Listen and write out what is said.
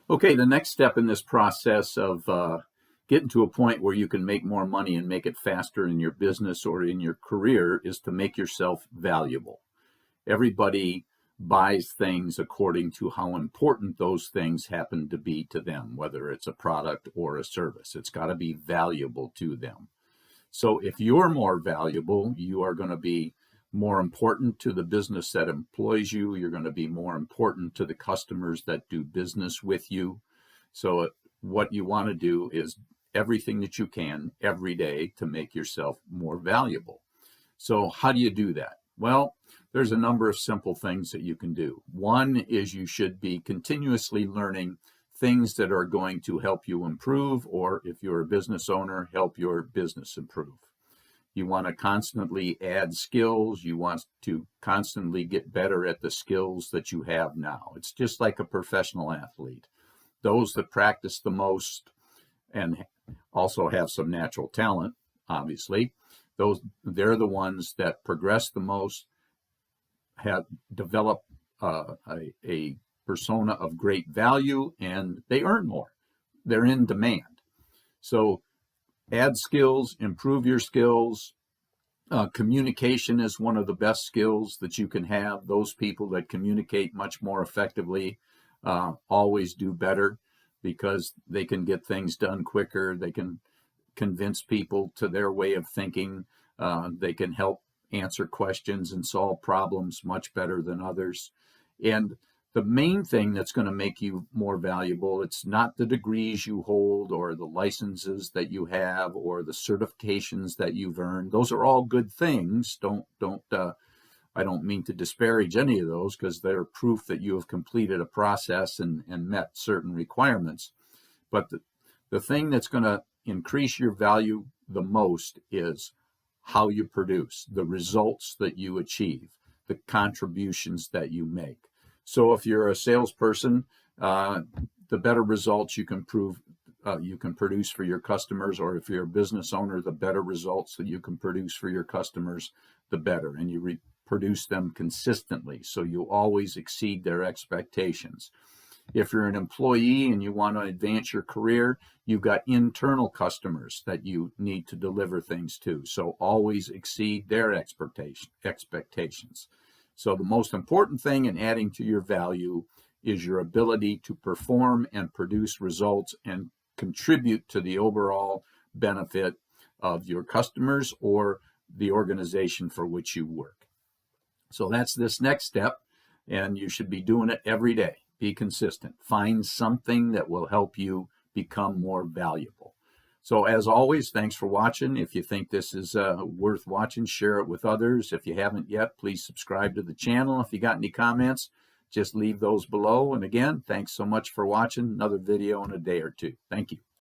Okay, the next step in this process of getting to a point where you can make more money and make it faster in your business or in your career is to make yourself valuable. Everybody buys things according to how important those things happen to be to them, whether it's a product or a service. It's got to be valuable to them. So if you're more valuable, you are going to be more important to the business that employs you. You're going to be more important to the customers that do business with you. So what you want to do is everything that you can every day to make yourself more valuable. So how do you do that? Well, there's a number of simple things that you can do. One is you should be continuously learning things that are going to help you improve, or if you're a business owner, help your business improve. You want to constantly add skills. You want to constantly get better at the skills that you have now. It's just like a professional athlete. Those that practice the most and also have some natural talent, obviously, they're the ones that progress the most, have developed a persona of great value, and they earn more. They're in demand. So add skills, improve your skills. Communication is one of the best skills that you can have. Those people that communicate much more effectively always do better because they can get things done quicker. They can convince people to their way of thinking. They can help answer questions and solve problems much better than others. And the main thing that's going to make you more valuable, it's not the degrees you hold or the licenses that you have or the certifications that you've earned. Those are all good things. I don't mean to disparage any of those because they're proof that you have completed a process and met certain requirements. But the thing that's going to increase your value the most is how you produce, the results that you achieve, the contributions that you make. So if you're a salesperson, the better results you can produce for your customers, or if you're a business owner, the better results that you can produce for your customers, the better. And you produce them consistently, so you always exceed their expectations. If you're an employee and you want to advance your career, you've got internal customers that you need to deliver things to. So always exceed their expectations. So the most important thing in adding to your value is your ability to perform and produce results and contribute to the overall benefit of your customers or the organization for which you work. So that's this next step, and you should be doing it every day. Be consistent. Find something that will help you become more valuable. So as always, thanks for watching. If you think this is worth watching, share it with others. If you haven't yet, please subscribe to the channel. If you got any comments, just leave those below. And again, thanks so much for watching. Another video in a day or two. Thank you.